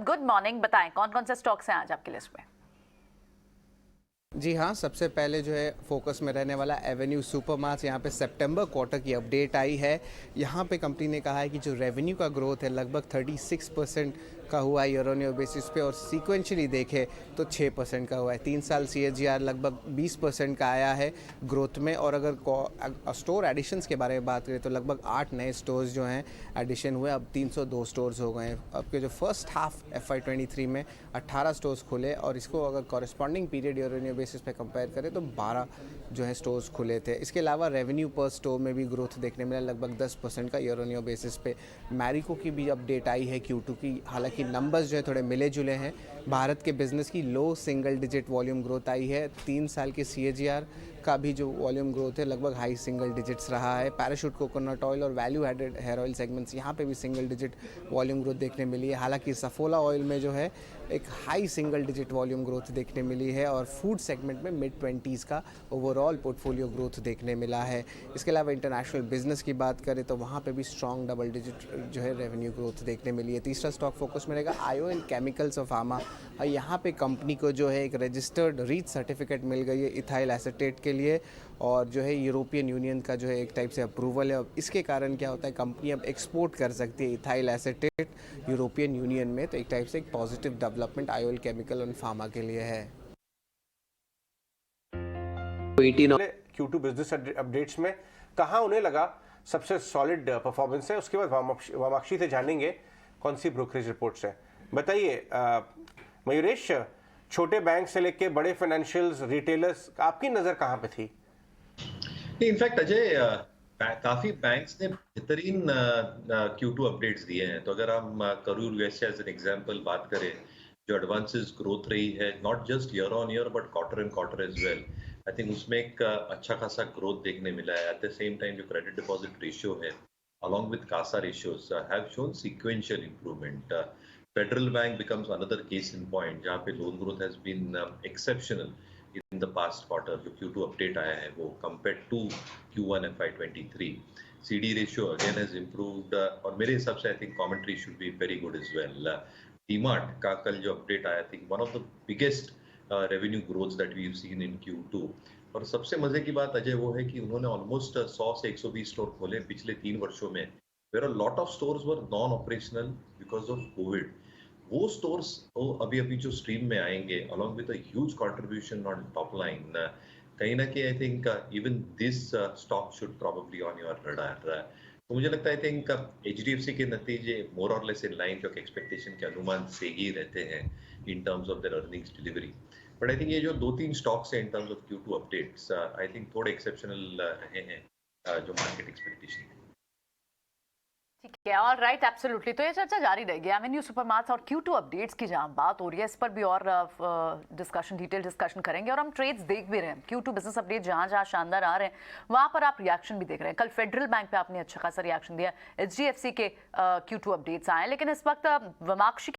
Good morning. बताएं कौन कौन से स्टॉक्स हैं आज आपकी लिस्ट में? जी हाँ, सबसे पहले जो है फोकस में रहने वाला एवेन्यू सुपरमार्ट्स। यहाँ पे सितंबर क्वार्टर की अपडेट आई है। यहाँ पे कंपनी ने कहा है कि जो रेवेन्यू का ग्रोथ है लगभग 36% का हुआ है ईयर ऑन ईयर बेसिस पे, और सीक्वेंशली देखे तो 6% का हुआ है। 3 साल CAGR लगभग 20% का आया है ग्रोथ में। और अगर स्टोर एडिशंस के बारे में बात करें तो लगभग 8 नए स्टोर्स जो हैं एडिशन हुए, अब 302 स्टोर्स हो गए हैं। अब के जो फर्स्ट हाफ FY23 में 18 स्टोर्स खुले, और इसको अगर corresponding period year on year basis पे कंपेयर करें तो 12 जो है स्टोर्स खुले थे। इसके अलावा रेवेन्यू पर स्टोर में भी ग्रोथ देखने मिला, लगभग 10% का ईयर ऑन ईयर बेसिस पे। मैरिको की भी अपडेट आई है Q2 की, हालांकि नंबर्स जो है थोड़े मिले जुले हैं। भारत के बिजनेस की लो सिंगल डिजिट वॉल्यूम ग्रोथ आई है। 3 साल के CAGR का भी जो वॉल्यूम ग्रोथ है लगभग हाई सिंगल डिजिट्स रहा है। पैराशूट कोकोनट ऑयल और value added hair oil segments, यहाँ पे भी सिंगल डिजिट वॉल्यूम ग्रोथ देखने मिली है। हालांकि सफोला ऑयल में जो है एक high single digit volume growth देखने मिली है, और फूड सेगमेंट में मिड-20s का ओवरऑल पोर्टफोलियो ग्रोथ देखने मिला है। इसके अलावा इंटरनेशनल बिजनेस की बात करें तो वहाँ पे भी स्ट्रॉन्ग डबल डिजिट जो है रेवेन्यू ग्रोथ देखने मिली है। तीसरा स्टॉक फोकस में रहेगा IOL केमिकल्स ऑफ फार्मा। यहाँ पे कंपनी को जो है एक रजिस्टर्ड रीच सर्टिफिकेट मिल गई है इथाइल एसीटेट के लिए, और जो है यूरोपियन यूनियन का जो है एक टाइप से अप्रूवल है। अब इसके कारण क्या होता है, कंपनी अब एक्सपोर्ट कर सकती है इथाइल एसीटेट यूरोपियन यूनियन में, तो एक टाइप से एक positive development IOL chemical and pharma के लिए है। Q2 बिजनेस अपडेट्स में कहाँ उन्हें लगा सबसे सॉलिड परफॉर्मेंस है, उसके बाद वामाक्षी से जानेंगे कौन सी ब्रोकरेज रिपोर्ट्स है। बताइए मयूरेश, छोटे बैंक से लेके बड़े फाइनेंशियल्स, रिटेलर्स, आपकी नजर कहाँ पे थी? इनफैक्ट अजय, काफी बैंक्स ने बेहतरीन Q2 अपडेट्स दिए हैं। तो अगर हम Karur Vysya as an example बात करें, जो एडवांसेस ग्रोथ रही है not just year on year but quarter and quarter as well, I think उसमें एक अच्छा खासा ग्रोथ देखने मिला है। एट द सेम टाइम जो क्रेडिट डिपॉजिट रेशियो है along with CASA ratios have shown sequential improvement. Federal Bank becomes another case in point जहाँ पे loan growth has been exceptional in the past quarter. जो Q2 update आया है वो compared to Q1 FY23. CD ratio again has improved और मेरे हिसाब से I think commentary should be very good as well. DMart का कल जो update आया, I think one of the biggest revenue growths that we've seen in Q2. और सबसे मजे की बात अजय वो है कि उन्होंने ऑलमोस्ट 100 से 120 स्टोर खोले पिछले 3 वर्षों में। Where a lot of stores were non operational because of covid. वो स्टोर्स अभी जो स्ट्रीम में आएंगे along with a huge contribution on top line, कहीं ना कहीं I think even this stock should probably on your radar. तो मुझे लगता है आई थिंक HDFC के नतीजे मोर और लेस इन लाइन जो एक्सपेक्टेशन के अनुमान से ही रहते हैं in terms of their earnings delivery. But I think ये जो 2-3 स्टॉक्स हैं in terms of Q2 updates, I think थोड़े एक्सेप्शनल रहे हैं जो मार्केट एक्सपेक्टेशन है। ठीक है, ऑल राइट, एब्सोल्युटली। तो ये चर्चा जारी रहेगी एवेन्यू सुपरमार्ट्स और Q2 अपडेट्स की जहां बात हो रही है, इस पर भी और डिटेल डिस्कशन करेंगे। और हम ट्रेड्स देख भी रहे हैं, Q2 बिजनेस अपडेट जहां जहां शानदार आ रहे हैं वहां पर आप रिएक्शन भी देख रहे हैं। कल फेडरल बैंक पे आपने अच्छा खासा रिएक्शन दिया, HDFC के Q2 अपडेट्स आए, लेकिन इस वक्त वामाक्षी